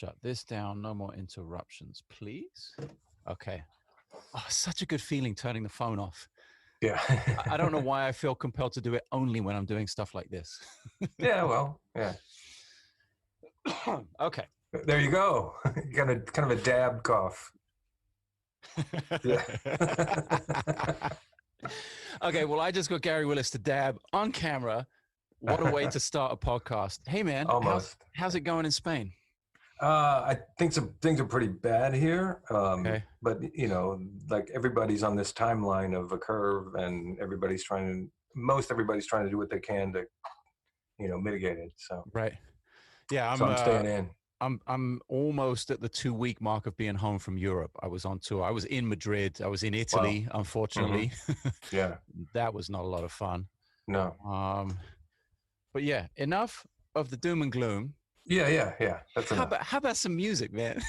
shut this down. No more interruptions, please. Okay. Oh, such a good feeling turning the phone off. Yeah. I don't know why I feel compelled to do it only when I'm doing stuff like this. Yeah, well, yeah. Okay. There you go. You got kind of a dab cough. Yeah. Okay, well, I just got Gary Willis to dab on camera. What a way to start a podcast. Hey, man, Almost. how's it going in Spain? I think some things are pretty bad here. Okay. But, you know, like everybody's on this timeline of a curve, and most everybody's trying to do what they can to, you know, mitigate it. So, Right. Yeah, I'm staying in. I'm almost at the 2-week mark of being home from Europe. I was on tour. I was in Madrid. I was in Italy, Wow. unfortunately. Yeah. That was not a lot of fun. No. But yeah, enough of the doom and gloom. Yeah. That's enough. How about some music, man?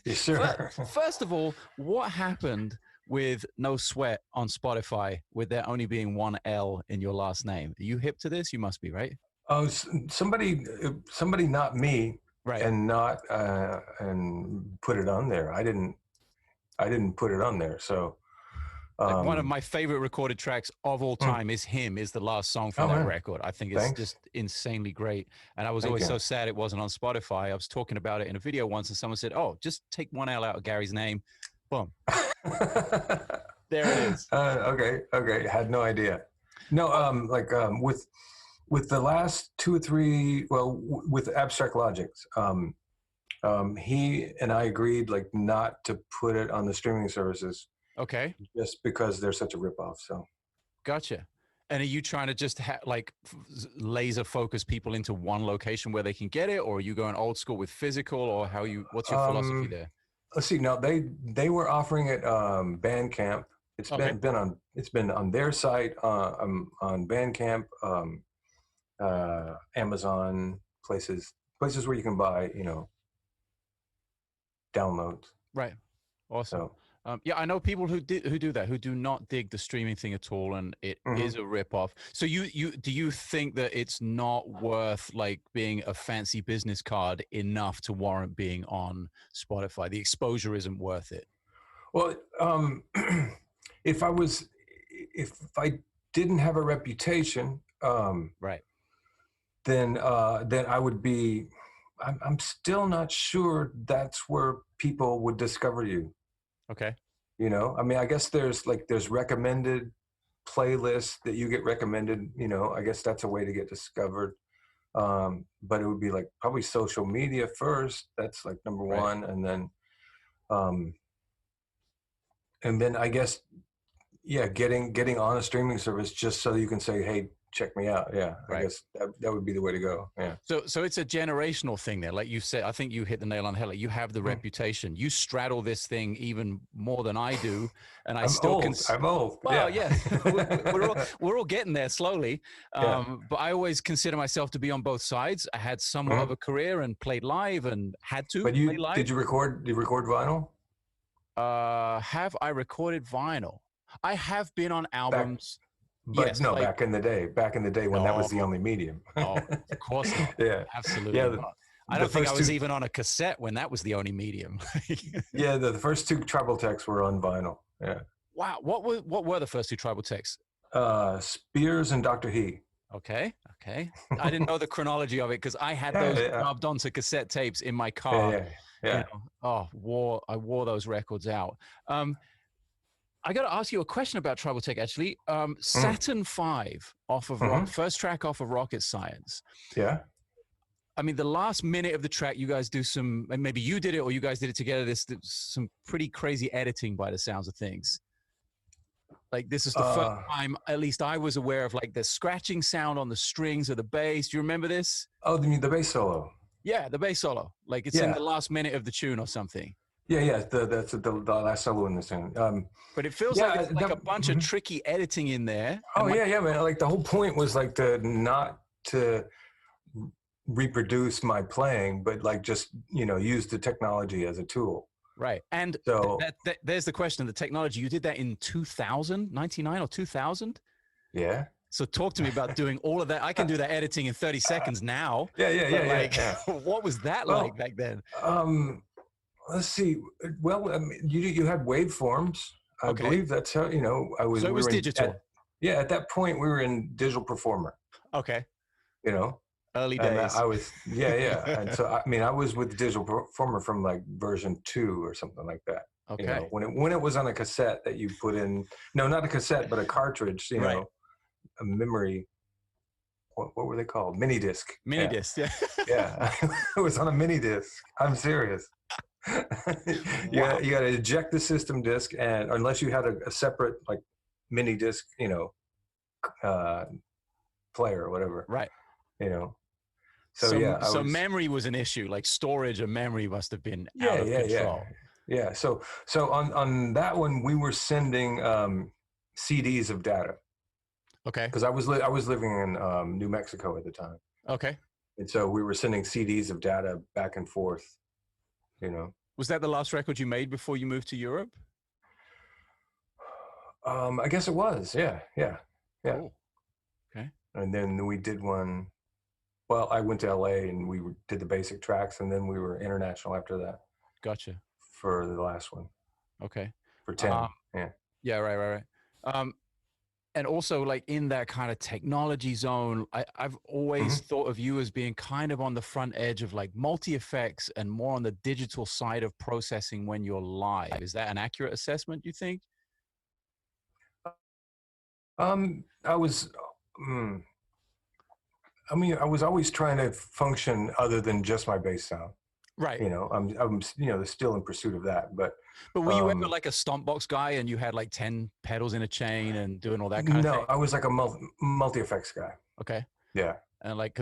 You sure? First of all, what happened with No Sweat on Spotify with there only being one L in your last name? Are you hip to this? You must be, right? Oh, somebody, not me, Right. and put it on there. I didn't put it on there. So, like one of my favorite recorded tracks of all time is the last song from that record. I think it's just insanely great. And I was always so sad it wasn't on Spotify. I was talking about it in a video once and someone said, oh, just take one L out of Gary's name. Boom. There it is. Okay. Had no idea. No, with the last 2 or 3, with Abstract Logics, he and I agreed like not to put it on the streaming services. Okay. Just because they're such a ripoff. So. Gotcha. And are you trying to just laser focus people into one location where they can get it, or are you going old school with physical, or what's your philosophy there? Let's see. Now they were offering it Bandcamp. It's been on their site on Bandcamp, Amazon, places where you can buy, you know, downloads. Right. Awesome. So, yeah, I know people who do that, who do not dig the streaming thing at all, and it is a ripoff. So do you think that it's not worth like being a fancy business card enough to warrant being on Spotify? The exposure isn't worth it. Well, if I didn't have a reputation, right, then I would be. I'm still not sure that's where people would discover you. Okay. You know, I mean, I guess there's recommended playlists that you get recommended, you know, I guess that's a way to get discovered. But it would be like probably social media first. That's like number one. And then I guess, yeah, getting on a streaming service just so you can say, hey, check me out. Yeah. I guess that would be the way to go. Yeah. So it's a generational thing there. Like you said, I think you hit the nail on the head. Like you have the reputation. You straddle this thing even more than I do. And I'm old. Well, yeah. we're all getting there slowly. But I always consider myself to be on both sides. I had somewhat of a career and played live and had to play live. Did you record vinyl? Have I recorded vinyl? I have been on albums. But yes, back in the day when that was the only medium. Oh, of course not. Yeah, absolutely not. I don't think I was even on a cassette when that was the only medium. Yeah, the first 2 tribal texts were on vinyl. Yeah. Wow. What were the first 2 tribal texts? Spears and Dr. He. Okay. I didn't know the chronology of it because I had those dubbed onto cassette tapes in my car. Yeah. You know, I wore those records out. I got to ask you a question about Tribal Tech, actually. Saturn V off of first track off of Rocket Science. Yeah. I mean, the last minute of the track, you guys do some, and maybe you did it or you guys did it together. There's some pretty crazy editing by the sounds of things. Like this is the first time, at least I was aware of like the scratching sound on the strings of the bass. Do you remember this? Oh, you mean the bass solo? Yeah, the bass solo. Like it's in the last minute of the tune or something. Yeah. That's the last solo in the song. But it feels like it's like a bunch of tricky editing in there. Oh, yeah, man. Like the whole point was like not to reproduce my playing, but like just, you know, use the technology as a tool. Right. And so there's the question of the technology. You did that in 2000, 99 or 2000? Yeah. So talk to me about doing all of that. I can do that editing in 30 seconds now. Yeah. What was that like back then? Let's see. Well, you had waveforms. I believe that's how, I was. So it was digital. At that point we were in Digital Performer. Okay. Early days. I was, and so I was with Digital Performer from like version 2 or something like that. Okay. When it was on a cassette that you put in, no, not a cassette, but a cartridge. A memory. What were they called? Mini disc. Mini disc. Yeah. Yeah, it was on a mini disc. I'm serious. You got to eject the system disc, and unless you had a separate like mini disc, player or whatever. Right. So memory was an issue. Like storage and memory must have been out of control. Yeah. So on that one, we were sending CDs of data. Okay. Because I was living in New Mexico at the time. Okay. And so we were sending CDs of data back and forth. Was that the last record you made before you moved to Europe? I guess it was. Yeah. Cool. Okay. And then we did one. Well, I went to LA and we did the basic tracks, and then we were international after that. Gotcha. For the last one. Okay. For 10. Yeah. Right. And also, like in that kind of technology zone, I've always thought of you as being kind of on the front edge of like multi-effects and more on the digital side of processing when you're live. Is that an accurate assessment, you think? I was always trying to function other than just my bass sound. Right. I'm still in pursuit of that, but were you ever like a stomp box guy and you had like 10 pedals in a chain and doing all that kind of thing? No, I was like a multi-effects guy. Okay. Yeah. And like,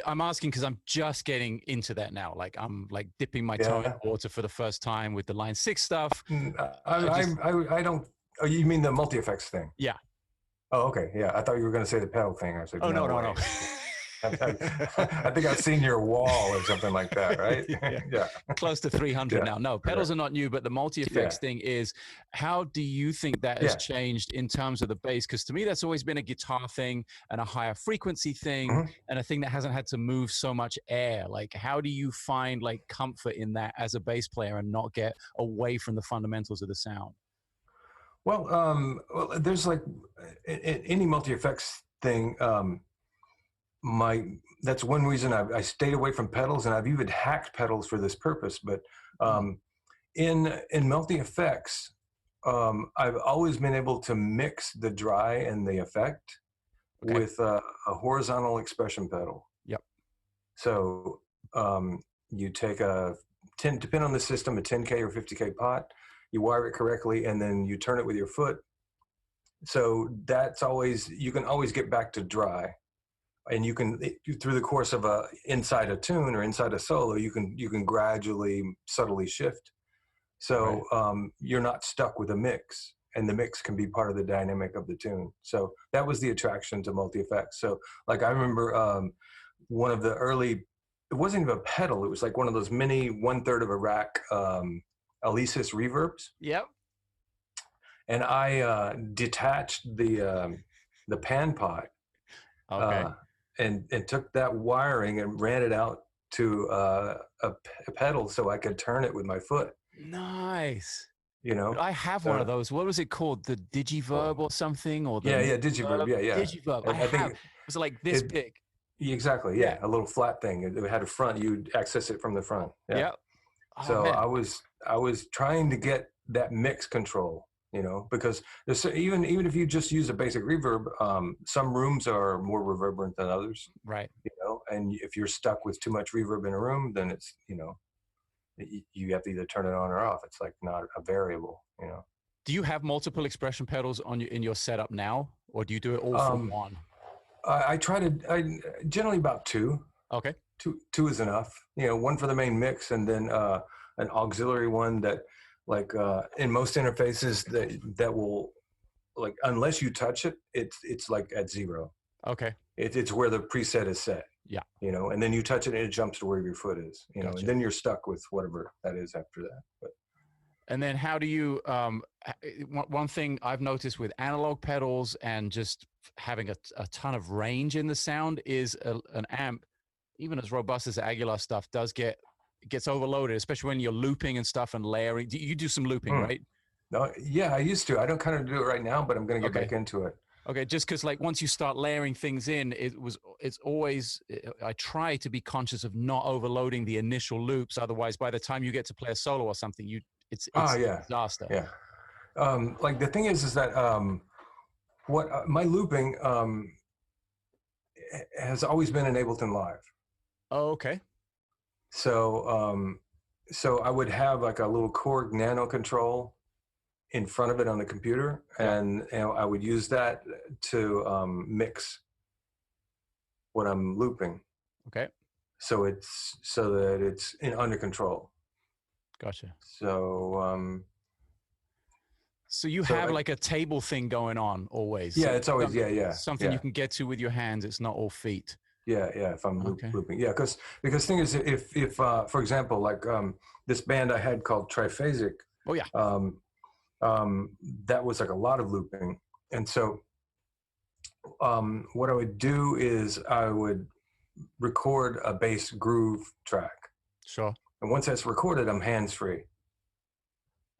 I'm asking because I'm just getting into that now. Like I'm like dipping my toe in water for the first time with the Line 6 stuff. I don't. Oh, you mean the multi-effects thing? Yeah. Oh, okay. Yeah. I thought you were going to say the pedal thing. I was like, no. I think I've seen your wall or something like that, right? Yeah. Close to 300 now. No, pedals are not new, but the multi-effects thing is. How do you think that has changed in terms of the bass? Because to me, that's always been a guitar thing and a higher frequency thing and a thing that hasn't had to move so much air. Like, how do you find like comfort in that as a bass player and not get away from the fundamentals of the sound? Well, there's like any multi-effects thing. That's one reason I stayed away from pedals, and I've even hacked pedals for this purpose. But in multi-effects, I've always been able to mix the dry and the effect with a horizontal expression pedal. Yep. So you take depending on the system, a 10K or 50K pot, you wire it correctly, and then you turn it with your foot. So you can always get back to dry. And you can, through the course of inside a tune or inside a solo, you can gradually, subtly shift. So you're not stuck with a mix, and the mix can be part of the dynamic of the tune. So that was the attraction to multi-effects. So like I remember one of the early, it wasn't even a pedal. It was like one of those mini 1/3 of a rack Alesis reverbs. Yep. And I detached the pan pot. Okay. And took that wiring and ran it out to a pedal so I could turn it with my foot. Nice. I have one of those. What was it called? The Digiverb or something? Or Digiverb. Yeah. Digiverb. I think it was like this big. Exactly. Yeah. A little flat thing. It had a front. You'd access it from the front. Yeah. Yep. Oh, so man. I was trying to get that mix control. Because even if you just use a basic reverb, some rooms are more reverberant than others. Right. And if you're stuck with too much reverb in a room, then it's, you have to either turn it on or off. It's like not a variable, Do you have multiple expression pedals in your setup now, or do you do it all from one? I generally about two. Okay. Two is enough. One for the main mix, and then an auxiliary one that, like in most interfaces that will, like, unless you touch it, it's like at 0. Okay. It's where the preset is set. Yeah. And then you touch it and it jumps to where your foot is. Gotcha. And then you're stuck with whatever that is after that. But and then how do you? One thing I've noticed with analog pedals and just having a ton of range in the sound is an amp, even as robust as the Aguilar stuff gets overloaded, especially when you're looping and stuff and layering. You do some looping, right? No, yeah, I used to. I don't kind of do it right now, but I'm going to get back into it. Okay, just because like once you start layering things in, it's always, I try to be conscious of not overloading the initial loops. Otherwise, by the time you get to play a solo or something, it's a disaster. Yeah. Like the thing is that my looping has always been in Ableton Live. Oh, okay. So so I would have like a little Korg Nano control in front of it on the computer, and I would use that to mix what I'm looping. Okay. So that it's under control. Gotcha. So so you have like a table thing going on always. Yeah, it's always something you can get to with your hands. It's not all feet. Yeah. If I'm looping, because the thing is, if for example, like this band I had called Triphasic. Oh yeah. That was like a lot of looping, and so what I would do is I would record a bass groove track. Sure. And once that's recorded, I'm hands free.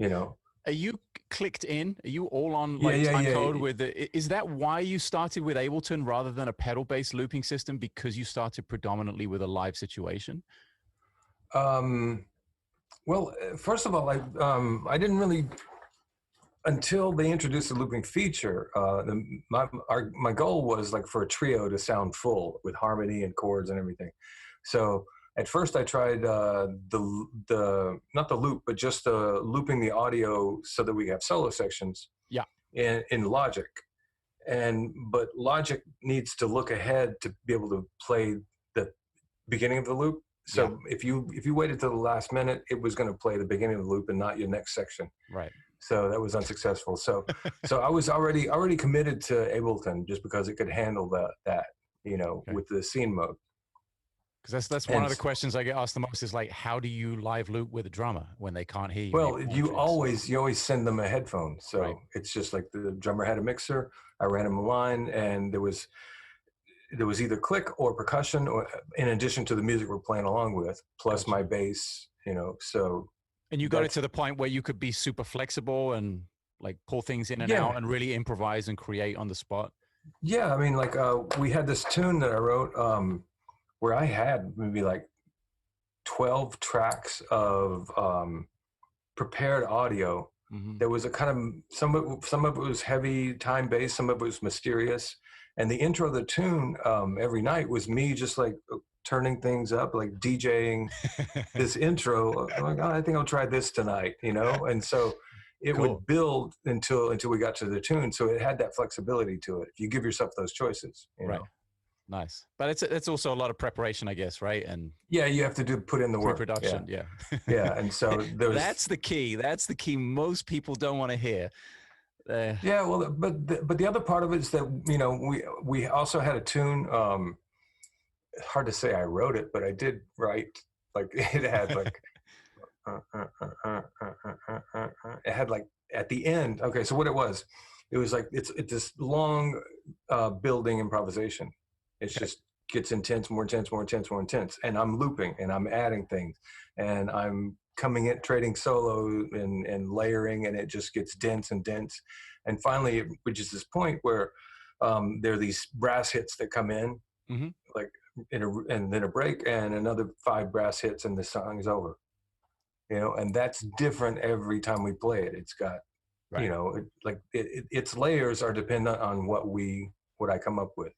Are you clicked in? Are you all on time code with it? Is that why you started with Ableton rather than a pedal-based looping system? Because you started predominantly with a live situation? Well, first of all, I didn't really, until they introduced the looping feature. My goal was like for a trio to sound full with harmony and chords and everything. So at first I tried the not the loop, but just looping the audio so that we have solo sections. Yeah. In Logic, but Logic needs to look ahead to be able to play the beginning of the loop. So if you waited till the last minute, it was going to play the beginning of the loop and not your next section. Right. So that was unsuccessful. So I was already committed to Ableton just because it could handle that with the scene mode. Because that's one of the questions I get asked the most is like, how do you live loop with a drummer when they can't hear you? Well, you always send them a headphone. So it's just like the drummer had a mixer. I ran him a line, and there was either click or percussion, or in addition to the music we're playing along with, plus my bass. So. And you got it to the point where you could be super flexible and like pull things in and out and really improvise and create on the spot. Yeah, I mean, like we had this tune that I wrote where I had maybe like 12 tracks of prepared audio. Mm-hmm. There was a kind of some of it was heavy time bass, some of it was mysterious, and the intro of the tune every night was me just like turning things up, like DJing this intro. I'm like, I think I'll try this tonight, and so it would build until we got to the tune. So it had that flexibility to it if you give yourself those choices. Right. Nice. But it's also a lot of preparation, I guess, right? And you have to put in the work. Pre-production, yeah. And so that's the key. That's the key most people don't want to hear. Yeah, well, but the other part of it is that we also had a tune. Hard to say I wrote it, but I did write. Like it had like it had like at the end. Okay, so what it was like it's this long building improvisation. It just gets intense, more intense, more intense, more intense. And I'm looping and I'm adding things and I'm coming in, trading solo and layering, and it just gets dense and dense. And finally, it reaches this point where there are these brass hits that come in, mm-hmm. like and then a break and another 5 brass hits and the song is over. And that's different every time we play it. It's got, its layers are dependent on what I come up with.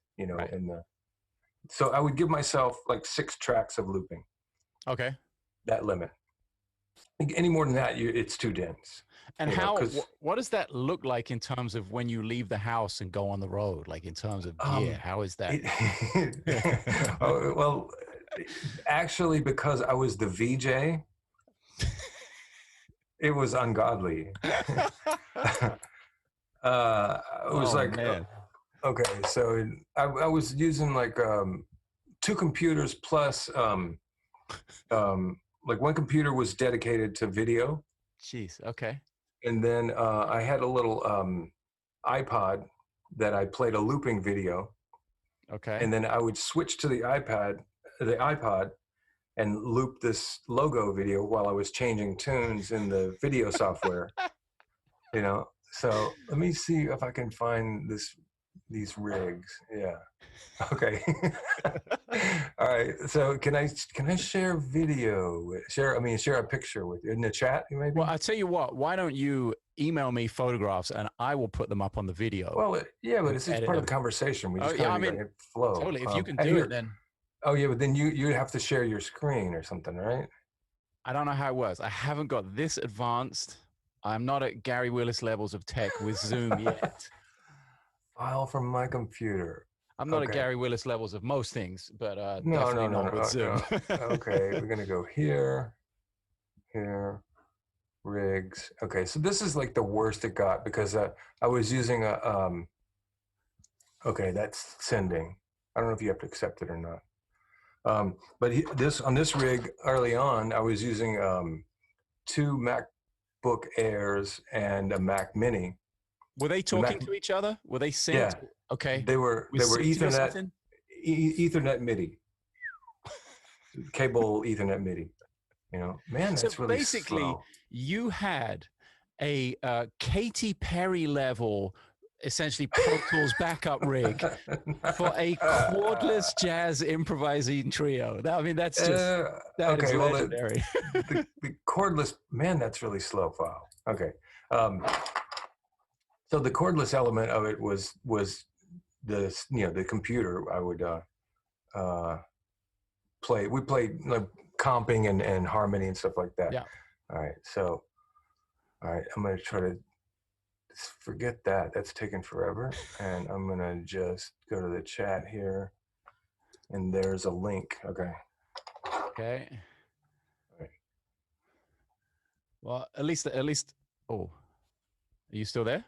So I would give myself like 6 tracks of looping. Okay. That limit. Any more than that, it's too dense. And what does that look like in terms of when you leave the house and go on the road? Like in terms of gear, how is that? Well, actually, because I was the VJ, it was ungodly. It was okay, so I was using like 2 computers plus like one computer was dedicated to video. Jeez, okay. And then I had a little iPod that I played a looping video. Okay. And then I would switch to the iPod, and loop this logo video while I was changing tunes in the video software. You know, so let me see if I can find these rigs. Yeah. Okay. All right. So can I share video? Share a picture with you in the chat, maybe? Well, I'll tell you what, why don't you email me photographs and I will put them up on the video. Well, yeah, but it's part of the conversation. We just flow. Totally. If you can do it, then. Oh yeah, but then you have to share your screen or something, right? I don't know how it works. I haven't got this advanced. I'm not at Gary Willis levels of tech with Zoom yet. File from my computer. I'm not at Gary Willis levels of most things, but definitely not with Zoom. Okay, we're gonna go here, rigs. Okay, so this is like the worst it got because I was using a. Okay, that's sending. I don't know if you have to accept it or not. But on this rig early on, I was using 2 MacBook Airs and a Mac Mini. Were they talking to each other? Were they synced? Yeah. Okay. They were Ethernet Ethernet MIDI. Cable Ethernet MIDI. You know, man, that's so really basically, slow. You had a Katy Perry level, essentially Pro Tools backup rig for a cordless jazz improvising trio. That's just that is legendary. The cordless, man, that's really slow file. Okay, so the cordless element of it was the computer. I would play. We played like comping and harmony and stuff like that. Yeah. All right. I'm gonna try to. Forget that. That's taken forever. And I'm going to just go to the chat here. And there's a link. Okay. Okay. All right. Well, at least, oh, are you still there?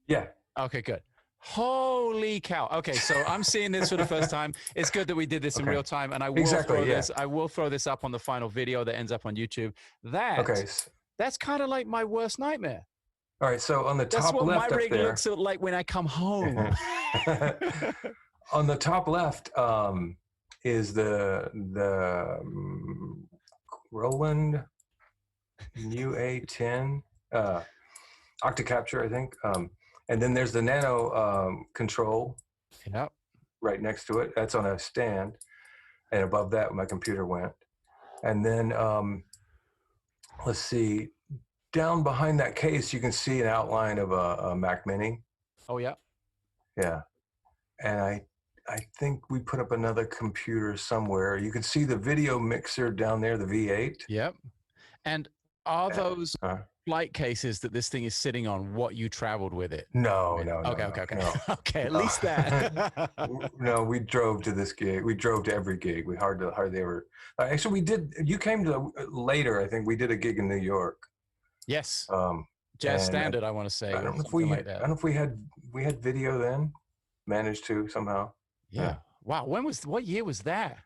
Yeah. Okay, good. Holy cow. Okay, so I'm seeing this for the first time. It's good that we did this in real time. And I will throw this up on the final video that ends up on YouTube. That's kind of like my worst nightmare. All right, so on the top left, that's what left my rig looks like when I come home. On the top left is the Roland UA10 Octacapture, I think, and then there's the Nano control. Yep. Right next to it. That's on a stand, and above that, my computer went, and then let's see. Down behind that case, you can see an outline of a Mac Mini. Oh, yeah. Yeah. And I think we put up another computer somewhere. You can see the video mixer down there, the V8. Yep. And are those flight cases that this thing is sitting on what you traveled with it? No. Okay. No. Okay, at least that. No, we drove to this gig. We drove to every gig. We hardly ever. Actually, we did. You came to later. I think we did a gig in New York. Yes. Jazz Standard, I want to say. I don't know if we had video then. Managed to somehow. Yeah. Wow. What year was that?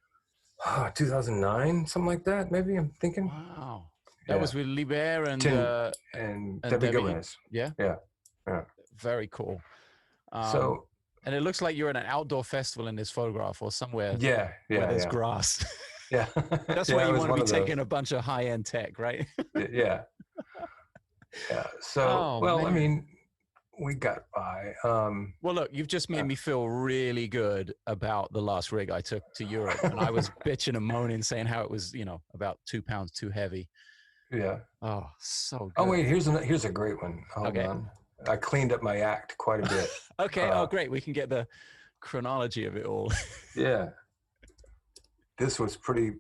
2009, something like that. Maybe I'm thinking. Wow. That was with Liber and Debbie Gomez. Yeah. Very cool. And it looks like you're at an outdoor festival in this photograph or somewhere. Yeah. Where there's grass. Yeah. That's why you want to be taking a bunch of high-end tech, right? Yeah. Yeah. So, man. I mean, we got by. Well, look, you've just made me feel really good about the last rig I took to Europe, and I was bitching and moaning, saying how it was, about 2 pounds too heavy. Yeah. Oh, so good. Oh wait, here's a great one. Hold on. I cleaned up my act quite a bit. Okay. Great. We can get the chronology of it all. Yeah. This was pretty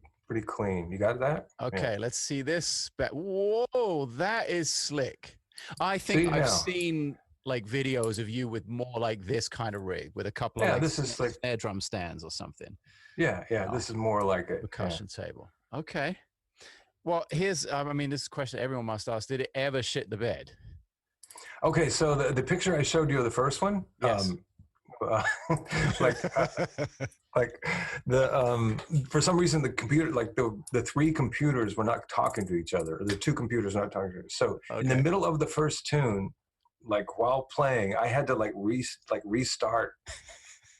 clean. You got that? Okay, yeah. Let's see this. Whoa, that is slick. I think I've seen like videos of you with more like this kind of rig with a couple of this is like snare drum stands or something. Yeah. This is more like a percussion table. Okay. Well, here's this is a question everyone must ask. Did it ever shit the bed? Okay, so the picture I showed you of the first one, yes. For some reason the computer, like the 3 computers were not talking to each other, or the 2 computers not talking to each other. So in the middle of the first tune, like while playing, I had to like restart.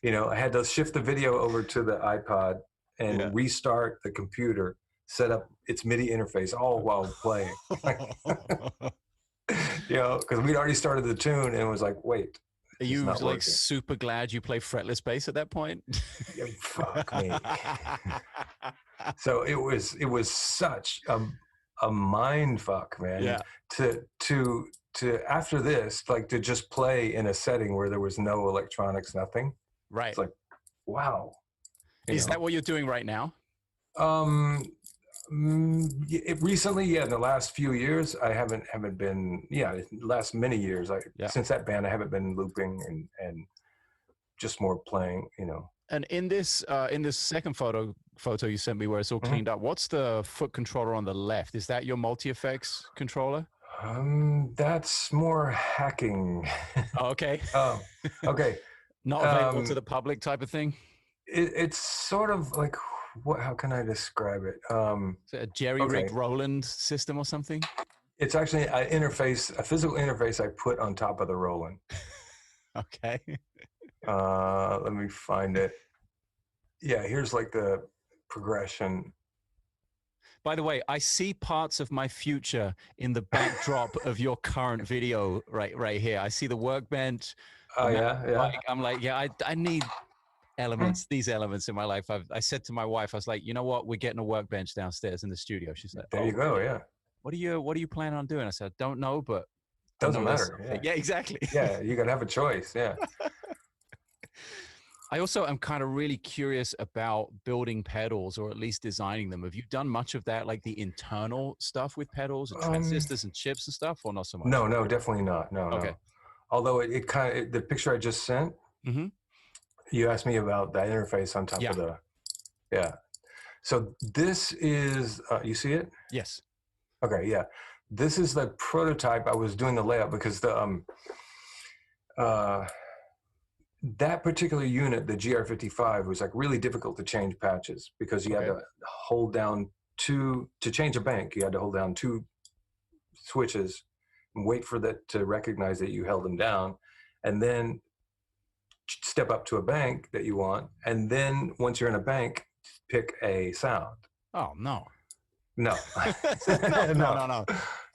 I had to shift the video over to the iPod and restart the computer, set up its MIDI interface, all while playing. Because we'd already started the tune and it was like, wait. Are you like working. Super glad you play fretless bass at that point? Yeah, fuck me. So it was such a mind fuck, man. Yeah. To after this, like to just play in a setting where there was no electronics, nothing. Right. It's like, wow. Is that what you're doing right now? Recently, in the last few years, I haven't been. The last many years, since that band, I haven't been looping and just more playing. And in this second photo you sent me where it's all cleaned up, what's the foot controller on the left? Is that your multi-effects controller? That's more hacking. Oh, okay. Okay. Not available to the public type of thing? It's sort of like, how can I describe it? Is it a jerry-rigged Roland system or something? It's actually a physical interface I put on top of the Roland. Okay. Let me find it. Yeah, here's like the progression. By the way, I see parts of my future in the backdrop of your current video right here. I see the workbench. Oh, yeah. I'm like, I need elements, these elements in my life. I said to my wife, I was like, you know what? We're getting a workbench downstairs in the studio. She's like, there you go. Yeah. What are you planning on doing? I said, I don't know, but doesn't matter. Yeah, exactly. Yeah, you gotta have a choice. Yeah. I also am kind of really curious about building pedals, or at least designing them. Have you done much of that, like the internal stuff with pedals and transistors and chips and stuff, or not so much? No, definitely not. No. Although it kind of, the picture I just sent, you asked me about that interface on top of the, So this is, you see it? Yes. Okay, yeah. This is the prototype. I was doing the layout because the, that particular unit, the GR55, was like really difficult to change patches because you had to hold down to change a bank. You had to hold down 2 switches and wait for that to recognize that you held them down, and then step up to a bank that you want. And then once you're in a bank, pick a sound. Oh, no. No.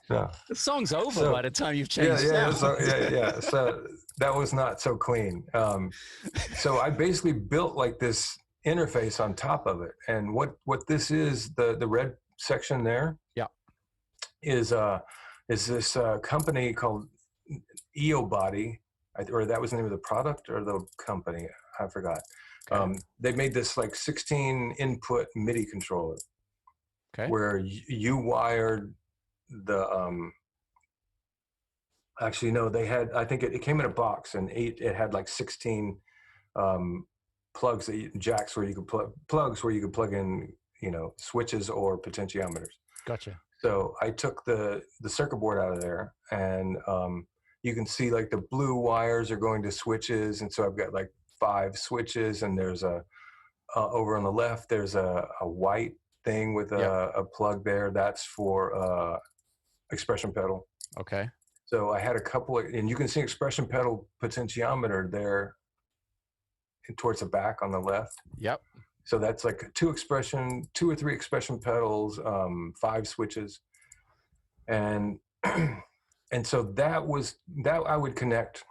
No. The song's over by the time you've changed sound. So that was not so clean. So I basically built like this interface on top of it. And what this is, the red section there, is this company called EOBody, or that was the name of the product or the company, I forgot. Okay. They made this like 16 input MIDI controller, where you wired the actually no, they had, I think it came in a box, and it had like 16 plugs jacks where you could plug in switches or potentiometers. Gotcha. So I took the circuit board out of there, and you can see like the blue wires are going to switches, and so I've got like 5 switches, and there's over on the left there's a white thing with a plug there. That's for expression pedal. Okay. So I had a couple of, and you can see expression pedal potentiometer there towards the back on the left. Yep. So that's like 2 or 3 expression pedals, 5 switches. And so that I would connect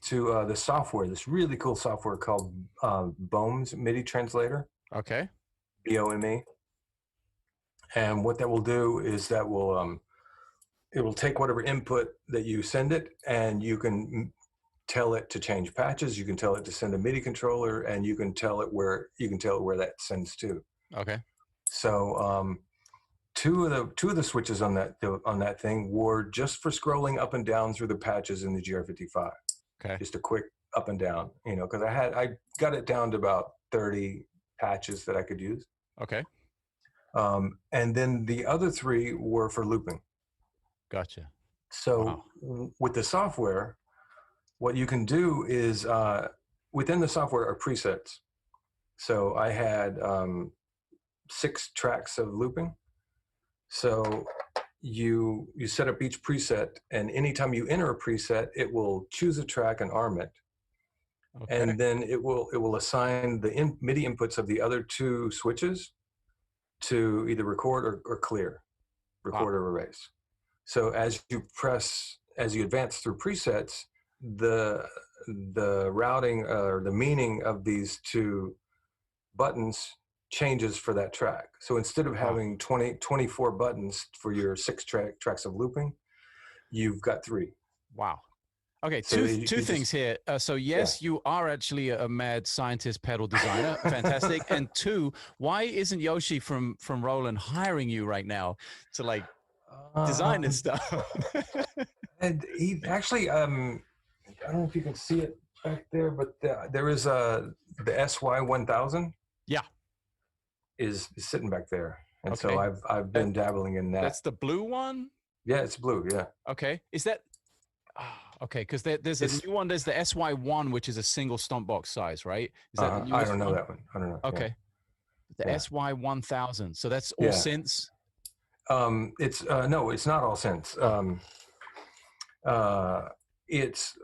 to the software, this really cool software called BOME MIDI translator. Okay. BOME. And what that will do is that it will take whatever input that you send it, and you can tell it to change patches. You can tell it to send a MIDI controller, and you can tell it where that sends to. Okay. So two of the switches on that thing were just for scrolling up and down through the patches in the GR55. Okay. Just a quick up and down, because I got it down to about 30 patches that I could use. Okay. And then the other 3 were for looping. Gotcha. So with the software, what you can do is within the software are presets. So I had 6 tracks of looping. So you set up each preset, and anytime you enter a preset, it will choose a track and arm it. Okay. And then it will assign the MIDI inputs of the other two switches to either record or clear, record or erase. So as you advance through presets, the routing or the meaning of these two buttons changes for that track. So instead of having 24 buttons for your 6 tracks of looping, you've got 3. Wow. Okay, so two things here. So yes, you are actually a mad scientist pedal designer. Fantastic. And 2, why isn't Yoshi from Roland hiring you right now to like design this stuff? And he actually, I don't know if you can see it back there, but there is the SY1000. Yeah. Is sitting back there. And so I've been dabbling in that. That's the blue one? Yeah, it's blue, yeah. Okay. Is that okay, because there's a new one. There's the SY1, which is a single stomp box size, right? Is that the newest I don't know that one. I don't know. Okay. Yeah. The SY1000. So that's all synths? It's no, it's not all synths. It's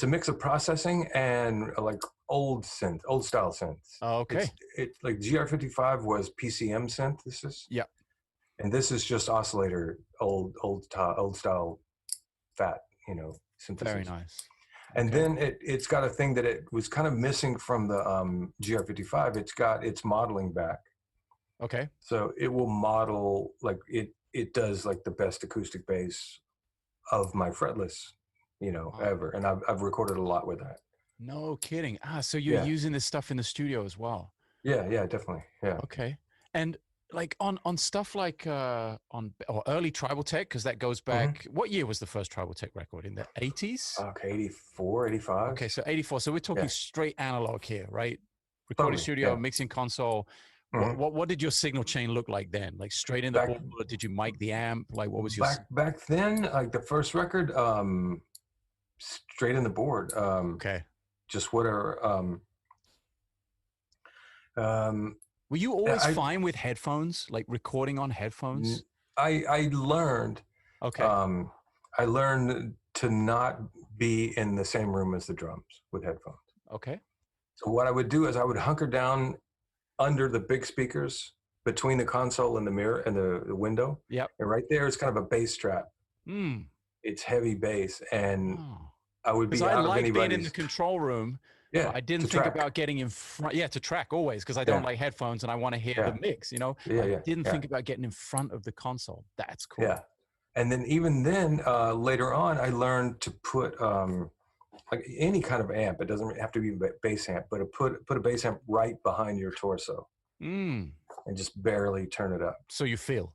a mix of processing and like old style synths. Oh, okay. It's like GR55 was PCM synthesis. Yeah. And this is just oscillator, old style fat, synthesis. Very nice. And then it's got a thing that it was kind of missing from the GR55. It's got its modeling back. Okay. So it will model like it does like the best acoustic bass of my fretless, ever. And I've recorded a lot with that. No kidding. So you're using this stuff in the studio as well? Yeah, definitely. Yeah. Okay. And like on stuff like or early Tribal Tech, because that goes back, what year was the first Tribal Tech record? In the 80s? Okay, 84, 85. Okay, so 84. So we're talking straight analog here, right? Recording studio, mixing console. What did your signal chain look like then? Like straight in the board, or did you mic the amp? Like what was your back then? Like the first record, straight in the board. Okay. Just whatever. Were you always fine with headphones, like recording on headphones? I learned. Okay. I learned to not be in the same room as the drums with headphones. Okay. So what I would do is I would hunker down under the big speakers between the console and the mirror and the window. Yep. And right there is kind of a bass trap. It's heavy bass, and I would be out of anybody's. Being in the control room. Yeah, I didn't think about getting in front. Yeah, to track always, because I don't like headphones and I want to hear the mix. I didn't think about getting in front of the console. That's cool. Yeah, and then even then later on, I learned to put like any kind of amp. It doesn't have to be a bass amp, but put a bass amp right behind your torso, and just barely turn it up. So you feel.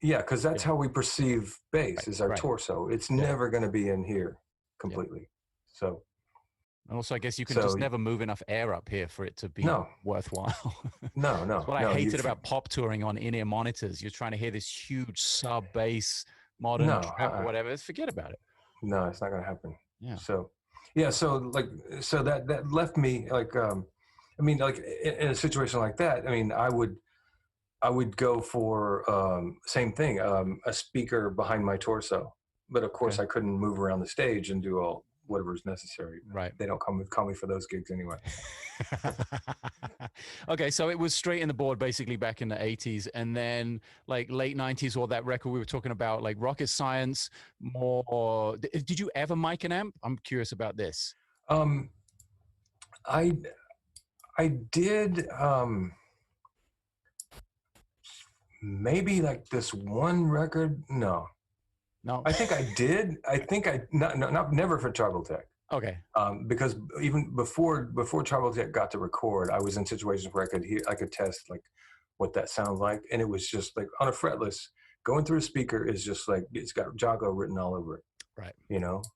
Yeah, because that's how we perceive bass is our torso. It's never going to be in here completely. So. Also, I guess you can just never move enough air up here for it to be worthwhile. No. That's what I hated about pop touring on in-ear monitors. You're trying to hear this huge sub-bass, modern trap or whatever. Forget about it. No, it's not going to happen. Yeah. So that left me like, I mean, like in a situation like that, I mean, I would go for same thing, a speaker behind my torso. But of course, I couldn't move around the stage and do all whatever's necessary. Right. They don't call me for those gigs anyway. Okay, so it was straight in the board basically back in the 80s, and then like late 90s, or that record we were talking about, like Rocket Science, more. Did you ever mic an amp? I'm curious about this. I did maybe like this one record. No. I think I did. I think never for Tribal Tech. Okay. Because even before Tribal Tech got to record, I was in situations where I could test like what that sounds like, and it was just like on a fretless, going through a speaker is just like it's got Jago written all over it. Right.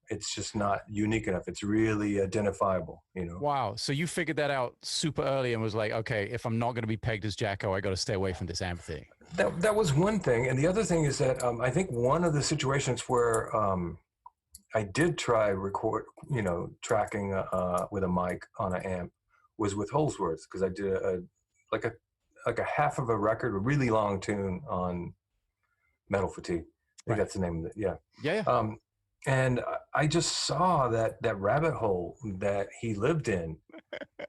It's just not unique enough. It's really identifiable. Wow. So you figured that out super early and was like, okay, if I'm not going to be pegged as Jacko, I got to stay away from this amp thing. That was one thing. And the other thing is that I think one of the situations where I did try tracking with a mic on an amp was with Holsworth, because I did a half of a record, a really long tune on Metal Fatigue. I think that's the name of it. Yeah. Yeah. And I just saw that rabbit hole that he lived in,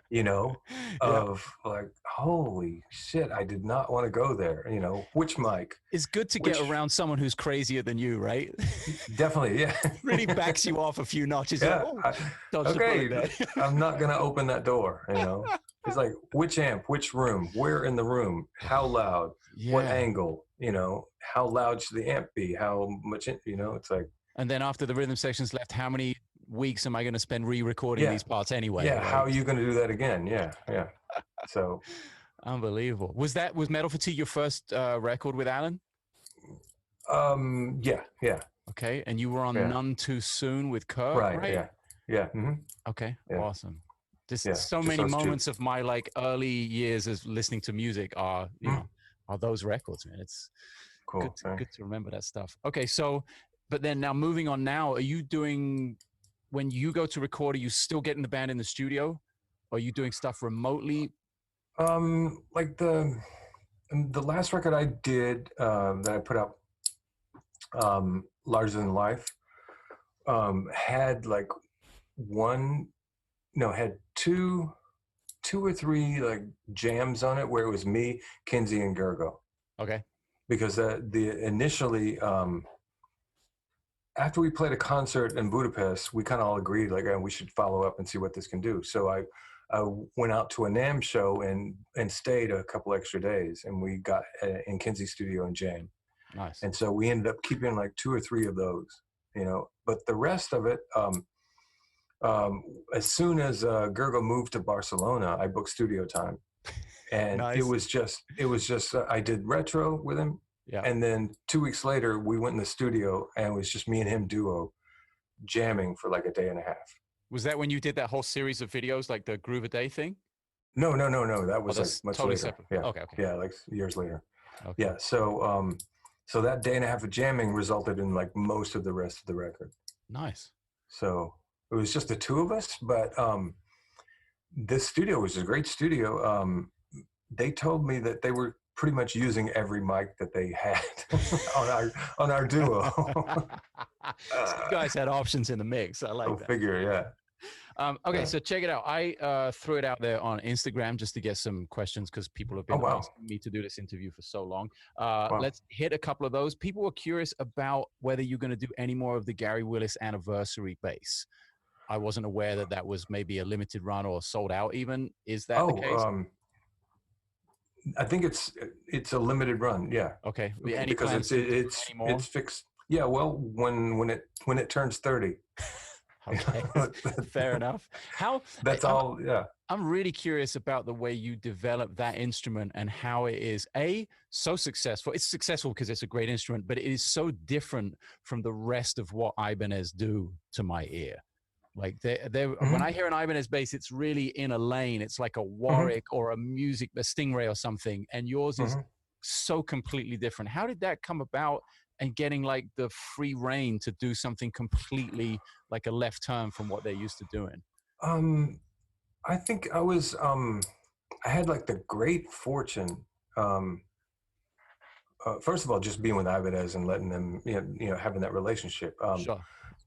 you know, of like, holy shit, I did not want to go there. You know, which mic? It's good to get around someone who's crazier than you, right? Definitely, yeah. Really backs you off a few notches. Yeah. Like, okay, I'm not going to open that door, you know. It's like, which amp, which room, where in the room, how loud, what angle, you know, how loud should the amp be, how much, you know, it's like. And then after the rhythm section's left, how many weeks am I going to spend re-recording these parts anyway? Yeah, how are you going to do that again? Yeah. So. Unbelievable. Was Metal Fatigue your first record with Alan? Yeah. Okay, and you were on None Too Soon with Kurt, right? Yeah. Mm-hmm. Okay, awesome. Just so many moments of my like early years as listening to music are, you know, are those records, man. It's cool. Good to remember that stuff. Okay, so, but then now moving on now, are you doing, when you go to record, are you still getting the band in the studio? Or are you doing stuff remotely? Like the last record I did, that I put out, Larger Than Life, had like had two or three like jams on it where it was me, Kinsey, and Gergo. Okay. Because initially, after we played a concert in Budapest, we kind of all agreed like we should follow up and see what this can do. So I went out to a NAMM show and stayed a couple extra days, and we got in Kinsey's studio in Jam. Nice. And so we ended up keeping like 2 or 3 of those, you know. But the rest of it, as soon as Gergo moved to Barcelona, I booked studio time, and nice. it was just I did retro with him. Yeah. And then 2 weeks later, we went in the studio, and it was just me and him duo jamming for like a day and a half. Was that when you did that whole series of videos, like the Groove a Day thing? No. That was like much totally later. Separate. Yeah. Okay. Yeah, like years later. Okay. Yeah. So that day and a half of jamming resulted in like most of the rest of the record. Nice. So it was just the 2 of us, but this studio was a great studio. They told me that they were pretty much using every mic that they had on our duo. So you guys had options in the mix. I like that. Figure, yeah. Okay, so check it out. I threw it out there on Instagram just to get some questions because people have been asking me to do this interview for so long. Let's hit a couple of those. People were curious about whether you're going to do any more of the Gary Willis anniversary bass. I wasn't aware that was maybe a limited run or sold out even. Is that the case? I think it's a limited run. Yeah. Okay. Because it's fixed. Yeah. Well, when it turns 30. Okay. Fair enough. All. Yeah. I'm really curious about the way you develop that instrument and how it is so successful. It's successful because it's a great instrument, but it is so different from the rest of what Ibanez do to my ear. Like when I hear an Ibanez bass, it's really in a lane. It's like a Warwick or a Stingray or something. And yours is so completely different. How did that come about, and getting like the free reign to do something completely like a left turn from what they're used to doing? I think I had like the great fortune, first of all, just being with Ibanez and letting them, having that relationship. Sure.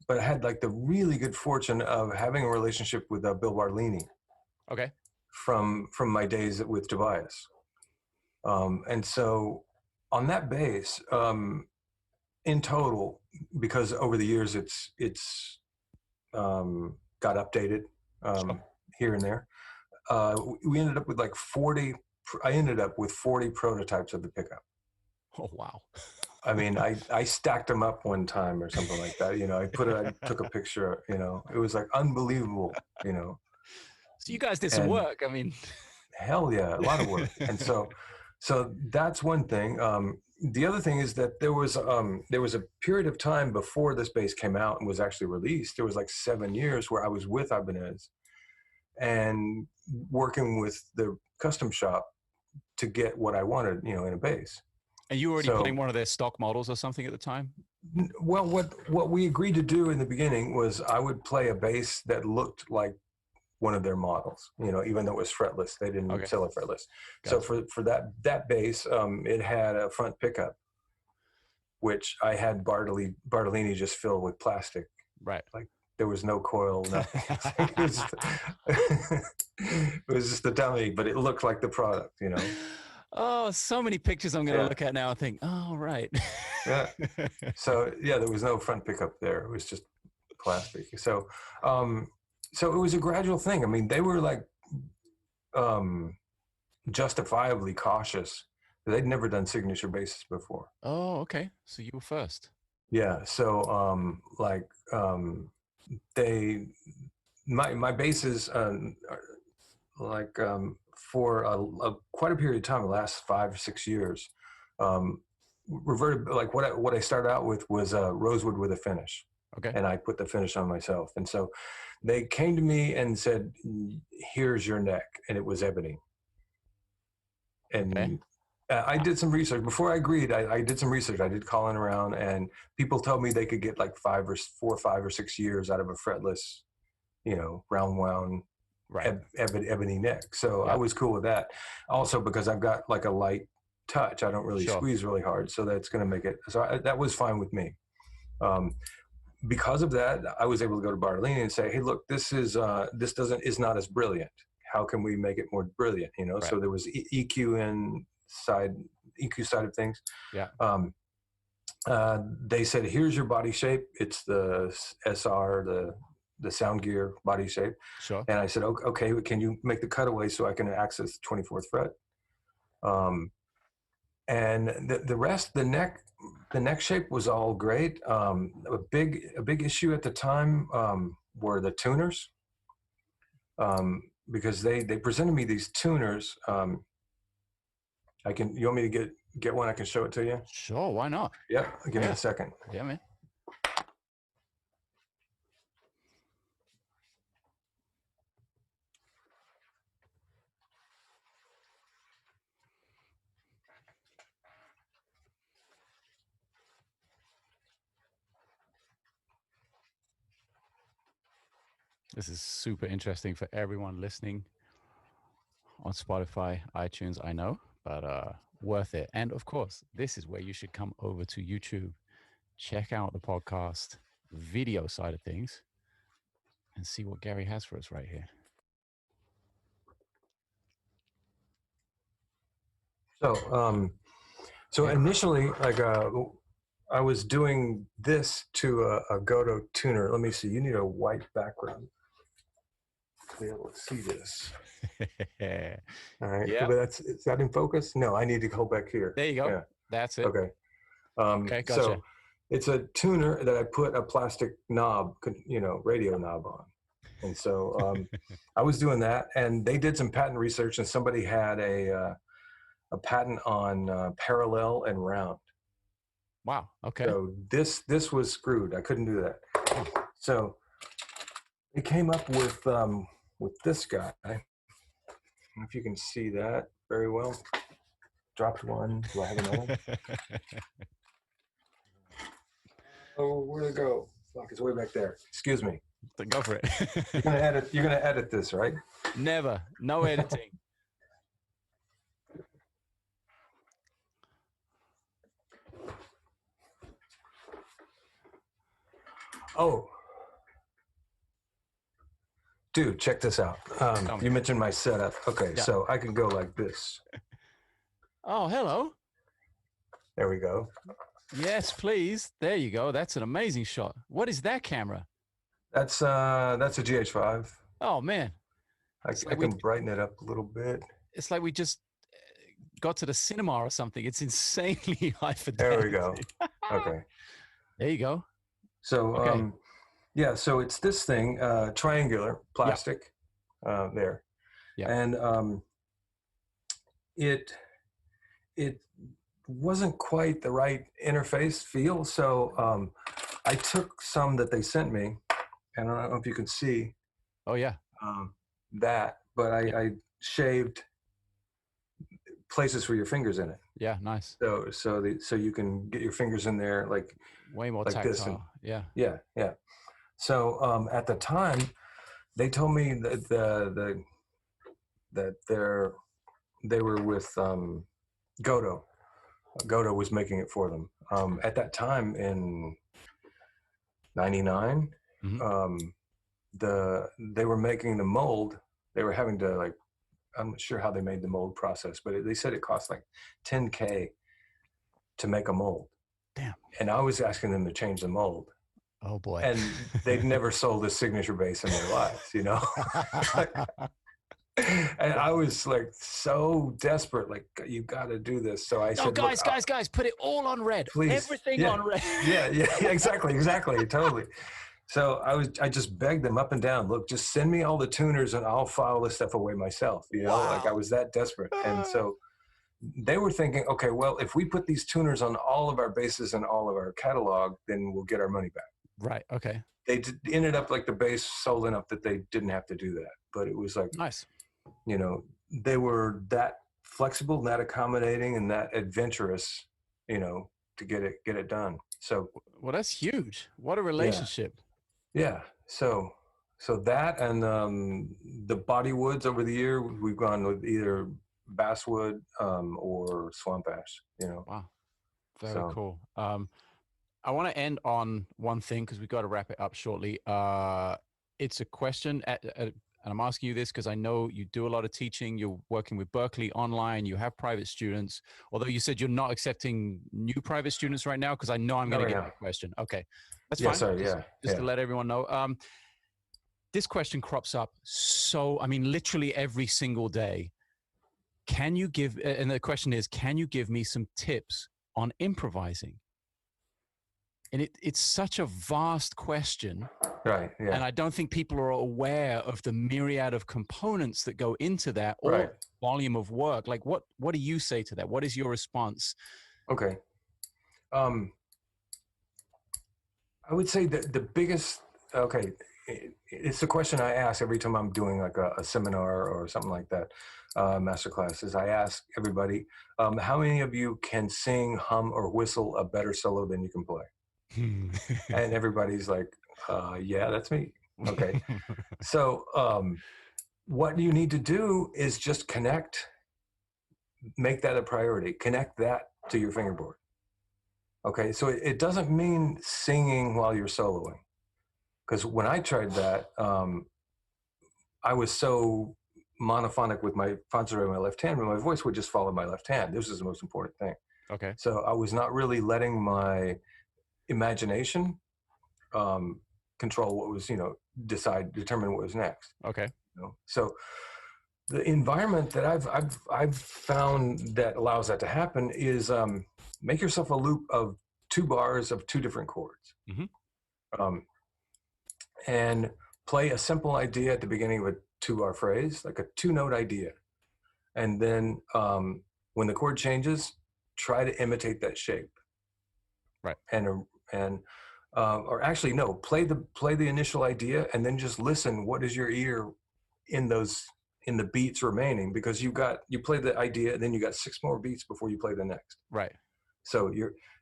But I had like the really good fortune of having a relationship with Bill Barlini. Okay. From my days with Tobias. And so on that bass, in total, because over the years it's got updated here and there, we ended up with like 40. I ended up with 40 prototypes of the pickup. Oh wow. I mean, I stacked them up one time or something like that. I took a picture, it was like unbelievable, So you guys did some work. I mean, hell yeah, a lot of work. And so that's one thing. The other thing is that there was a period of time before this bass came out and was actually released. There was like 7 years where I was with Ibanez and working with the custom shop to get what I wanted, in a bass. And you were already putting one of their stock models or something at the time? Well, what we agreed to do in the beginning was I would play a bass that looked like one of their models, even though it was fretless. They didn't sell it fretless. Gotcha. So for that bass, it had a front pickup, which I had Bartolini just fill with plastic. Right. Like there was no coil, nothing. It was just a dummy, but it looked like the product, you know. Oh, so many pictures I'm going to look at now and think, oh, right. Yeah. So yeah, there was no front pickup there. It was just plastic. So, so it was a gradual thing. I mean, they were like justifiably cautious. They'd never done signature basses before. Oh, okay. So you were first. Yeah. So my basses like for quite a period of time, the last 5 or 6 years, reverted, like what I started out with was rosewood with a finish. Okay. And I put the finish on myself. And so they came to me and said, here's your neck. And it was ebony. And okay. I did some research. Before I agreed, I did some research. I did calling around, and people told me they could get like 4 or 5 or 6 years out of a fretless, you know, round wound, right. ebony neck. So I was cool with that. Also because I've got like a light touch. I don't really squeeze really hard. So that's going to make it. So that was fine with me. Because of that, I was able to go to Bartolini and say, hey, look, this is not as brilliant. How can we make it more brilliant? You know, right. So there was EQ side of things. Yeah. They said, here's your body shape. It's the SR, the sound gear body shape. Sure. And I said, okay, can you make the cutaway so I can access the 24th fret? And the rest, the neck shape was all great. A big issue at the time were the tuners, because they presented me these tuners. You want me to get one? I can show it to you. Sure, why not? Yeah, give me a second. Yeah, man. This is super interesting for everyone listening on Spotify, iTunes, I know, but worth it. And of course, this is where you should come over to YouTube, check out the podcast video side of things, and see what Gary has for us right here. So initially, like I was doing this to a Godo tuner. Let me see. You need a white background to be able to see this. All right. Yeah. Is that in focus? No, I need to go back here. There you go. Yeah. That's it. Okay. Okay, gotcha. So it's a tuner that I put a plastic knob, you know, radio knob on. And so I was doing that, and they did some patent research, and somebody had a patent on parallel and round. Wow. Okay. So this was screwed. I couldn't do that. So they came up with this guy. I don't know if you can see that very well. Dropped one. Do I have another one? Oh, where'd it go? Fuck, it's way back there. Excuse me. Go for it. You're gonna edit this, right? Never. No editing. Oh, dude, check this out. You mentioned my setup. Okay, yeah. So I can go like this. Oh, hello. There we go. Yes, please. There you go. That's an amazing shot. What is that camera? That's a GH5. Oh man, I can brighten it up a little bit. It's like we just got to the cinema or something. It's insanely high fidelity. There we go. Okay. There you go. So, okay. Yeah, so it's this thing, triangular plastic, there. Yeah. And it wasn't quite the right interface feel. So I took some that they sent me, and I don't know if you can see. Oh, yeah. That, but I shaved places for your fingers in it. Yeah, nice. So you can get your fingers in there like way more like tactile. This and, yeah. So at the time, they told me that they were with Godo, Goda was making it for them. At that time in '99, they were making the mold. They were having to like, I'm not sure how they made the mold process, but they said it cost like $10,000 to make a mold. Damn. And I was asking them to change the mold. Oh boy. And they'd never sold a signature bass in their lives, you know? And I was like so desperate, like, you got to do this. So I said, guys, put it all on red. Please. Everything on red. Yeah, exactly, totally. So I just begged them up and down, look, just send me all the tuners and I'll file this stuff away myself. You know, like I was that desperate. And so they were thinking, okay, well, if we put these tuners on all of our basses and all of our catalog, then we'll get our money back. Right. Okay. They ended up like the bass sold enough that they didn't have to do that. But it was like, nice. You know, they were that flexible, that accommodating, and that adventurous, you know, to get it done. So, well, that's huge. What a relationship. Yeah. So that and the body woods over the year, we've gone with either basswood or swamp ash. You know. Wow. Very cool. I want to end on one thing because we've got to wrap it up shortly. It's a question, and I'm asking you this because I know you do a lot of teaching. You're working with Berkeley online. You have private students, although you said you're not accepting new private students right now because I know I'm going to get that question. Okay, that's fine. Sorry, just to let everyone know. This question crops up literally every single day. Can you give, and the question is, can you give me some tips on improvising? And it's such a vast question. Right. Yeah. And I don't think people are aware of the myriad of components that go into that or volume of work. Like what do you say to that? What is your response? Okay. I would say that the biggest, it's a question I ask every time I'm doing like a seminar or something like that, masterclass, is I ask everybody, how many of you can sing, hum, or whistle a better solo than you can play? And everybody's like, yeah, that's me. Okay. So what you need to do is just make that a priority. Connect that to your fingerboard. Okay. So it doesn't mean singing while you're soloing. Because when I tried that, I was so monophonic with my concentrating on my left hand, but my voice would just follow my left hand. This is the most important thing. Okay. So I was not really letting my imagination control what was, determine what was next. Okay. So the environment that I've found that allows that to happen is make yourself a loop of 2 bars of 2 different chords. And play a simple idea at the beginning of a 2-bar phrase, like a 2-note idea. And then when the chord changes, try to imitate that shape. Right. Or actually, no, play the initial idea and then just listen. What is your ear in the beats remaining? Because you play the idea and then you got 6 more beats before you play the next. Right. So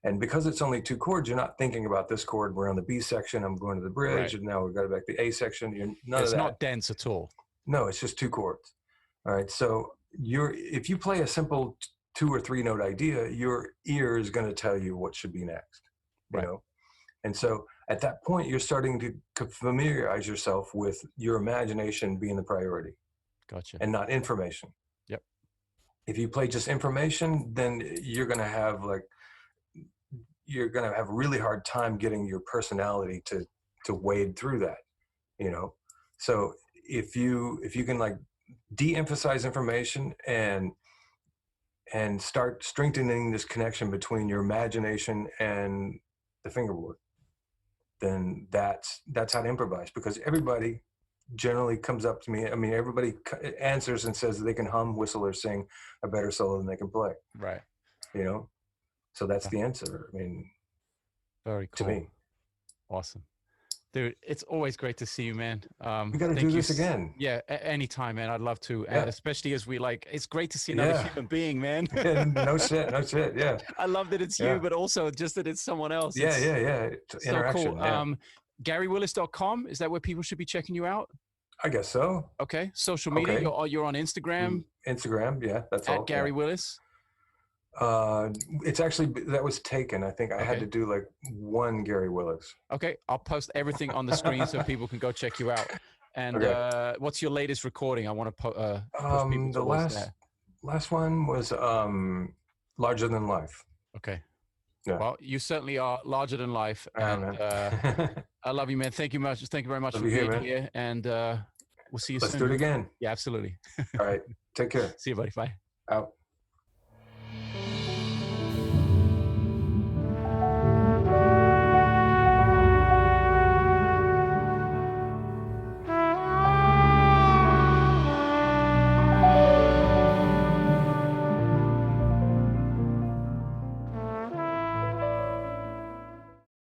and because it's only 2 chords, you're not thinking about this chord. We're on the B section. I'm going to the bridge, and now we've got it back to the A section. It's not dense at all. No, it's just 2 chords. All right. So if you play a simple 2 or 3 note idea, your ear is going to tell you what should be next. You know? And so at that point, you're starting to familiarize yourself with your imagination being the priority. Gotcha. And not information. Yep. If you play just information, then you're going to have a really hard time getting your personality to wade through that, So if you can like de-emphasize information and start strengthening this connection between your imagination and the fingerboard, then that's how to improvise, because everybody generally comes up to me. I mean, everybody answers and says they can hum, whistle, or sing a better solo than they can play. Right. So that's the answer. I mean, very cool. To me. Awesome. Dude, it's always great to see you, man. We got to do this again. Yeah, anytime, man. I'd love to. Yeah. Especially as it's great to see another human being, man. No shit. Yeah. I love that it's you, but also just that it's someone else. Yeah. It's interaction. So cool. GaryWillis.com, is that where people should be checking you out? I guess so. Okay. Social media, you're on Instagram? Instagram, yeah, that's all. At Gary Willis? It's actually, that was taken. I think I had to do like one Gary Willis. Okay, I'll post everything on the screen so people can go check you out. And what's your latest recording? I want to push people towards that. Last one was Larger Than Life. Okay. Yeah. Well, you certainly are larger than life. And I love you, man. Thank you much. Thank you very much for being here. And we'll see you soon. Let's do it again. Yeah, absolutely. All right. Take care. See you, buddy. Bye. Out.